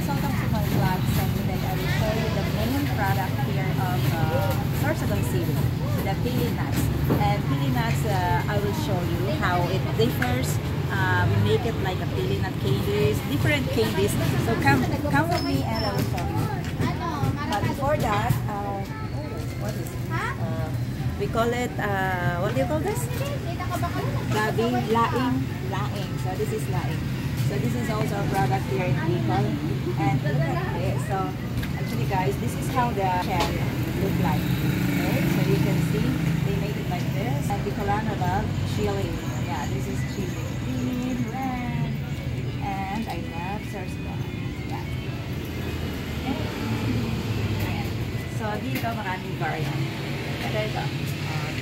guys, welcome to my vlog. So today I will show you the main product here of Sorsogon City, the pili nuts. And pili nuts, I will show you how it differs. We make it like a pili nut candies, different candies. So come with me and I will show you. But before that, what is this? We call it, what do you call this? Gabi, laing. So this is laing. So this is also a product here in Bicol. And look at it. So actually guys, this is how the shell look like. Okay, so you can see they made it like this. And Bicolano love chili. Yeah, this is chili. Green, red, and I love Sorsogon. Yeah. Ayan. So dito maraming variant. Ito.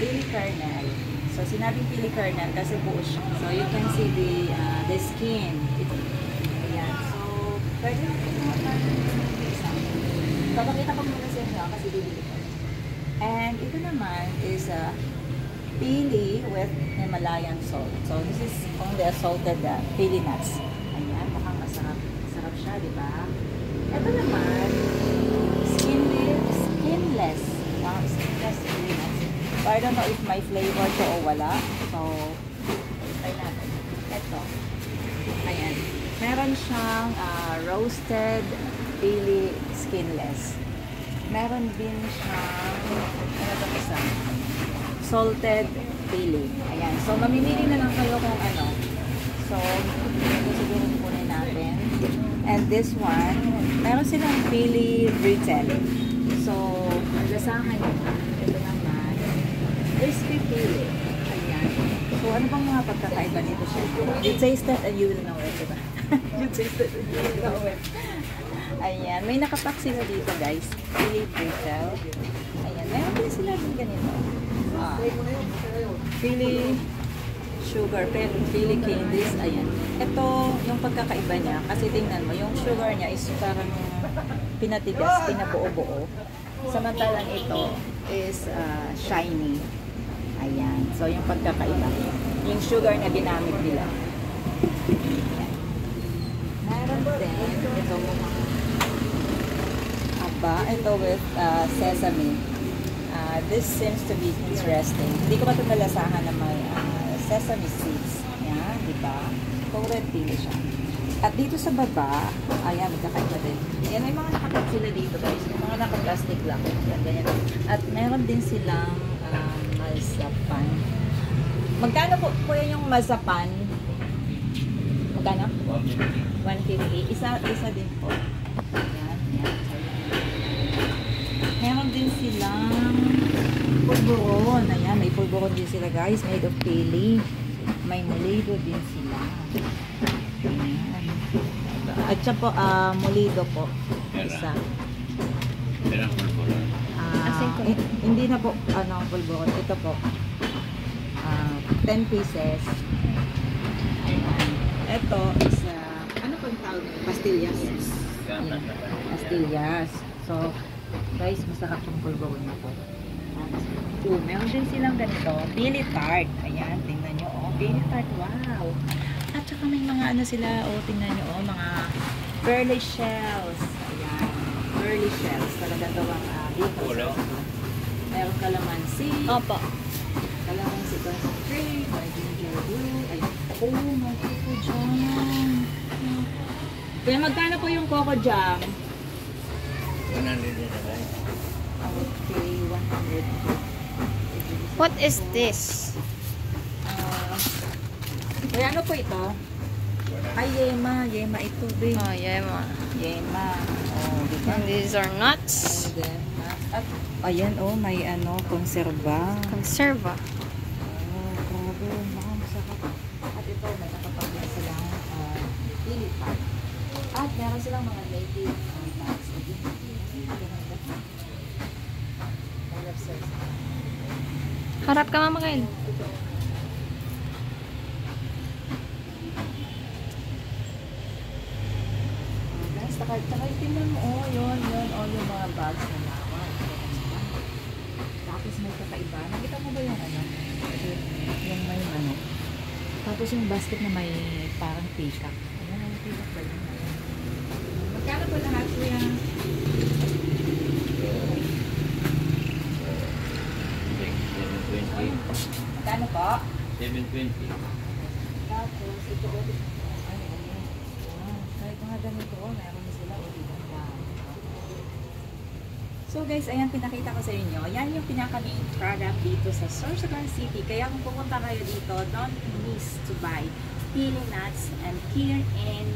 Pili kernel. So, sinabing pili kernel kasi buo siya. So, you can see the skin. Ayan. So, pwede natin isa. Papakita ko muna sa inyo kasi bibili ko. And ito naman is pili with Himalayan salt. So, this is only a salted pili nuts. Ayan. Mukhang masarap. Masarap siya, di ba? Ito naman, skinless. Wow, skinless pili nuts. So, I don't know if may flavor to o wala. So, try natin. Ito. Ayan. Meron siyang roasted pili skinless. Meron din siyang, ano ito isa? Salted pili. Ayan. So, mamimili na lang kayo kung ano. So, ito siguro kunin natin. And this one, meron silang pili brittle. So, ang lasahan nito. Ito naman. Crispy pili. Ayan. So, ano bang mga pagkakaiba nito siya? You taste it and you will know it, diba? You taste it and you will know it. Ayan. May nakapack sila dito, guys. Pili brittle. Ayan. Meron din sila din ganito. Pili sugar, pili candies. Ayan. Ito, yung pagkakaiba niya. Kasi tingnan mo, yung sugar niya is parang pinatigas, pinabuo-buo. Samantalang ito is shiny. Ayan. So, yung pagkakaiba. Yung sugar na ginamit nila. Ayan. Meron din. Ito ito with sesame. This seems to be interesting. Hindi ko pa ito nalasahan na may sesame seeds. Ayan. Diba? Kung red pili siya. At dito sa baba, ayan, magkakaiba din. Ayan, may mga nakapag sila dito guys. Yung mga naka-plastic lang. Ayan, ganyan. At meron din silang mazapan. Magkano po yan yung mazapan? Magkano? 150. Isa din po. Ayan, ayan. Meron din silang pulburon. Ayan, may pulburon din sila guys. Made of pili. May molido din sila. Ayan. At siya po, molido po. Isa. Hindi na po, pulburon. Ito po. 10 pieces. Ayan. Ito is, ano pang tawag? Pastillas. Ayan. Pastillas. So, guys, masarap yung pulburon na po. Meron din silang ganito. Pili tart. Ayan, tingnan nyo. Oh, pili tart. Wow. At saka may mga ano sila. Oh, tingnan nyo. Oh, mga pearly shells. Ayan. Pearly shells. Talaga ito ang dito. Meron kalamansi. Opo. Kalamansi concentrate. May ginger blue. Ayan. Oh, may coco jam. Kaya magkano po yung coco jam? 100 din na guys. Okay, 100. What is this? Kaya ano po ito? Ay, yema. Yema ito, babe. Oh, yema. Yema. Oh, diba? And these are nuts. And then, at, ayan, oh, may ano, konserba. Conserva. Oh, grabe. Masarap. At ito, nagkakapagla silang pili pack. At meron silang mga native packs. I love Sorsogon. Harap ka mama kain. Guys, takay tingnan mo. Oh, yun. Oh, yung mga bags na lawan. Tapos may kakaiba. Nakita mo ba yung ano? Yung may ano. Tapos yung basket na may parang peacock. Ayan, may peacock ba yun? Magkano po 720. Tapos, ito ulit. Ay, ayan. Kahit mga ganito, meron sila ulit. So guys, ayan pinakita ko sa inyo. Yan yung pinaka-main product dito sa Sorsogon City. Kaya kung pupunta kayo dito, don't miss to buy pili nuts. And here in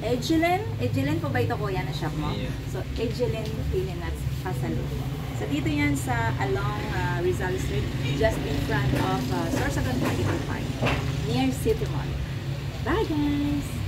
Edgelin. Edgelin po ba ito kuya na shop mo? Yeah. So, Edgelin pili nuts pasalubong. So, dito yan sa along Rizal Street, just in front of Sorsogon Capital Park, near City Mall. Bye guys!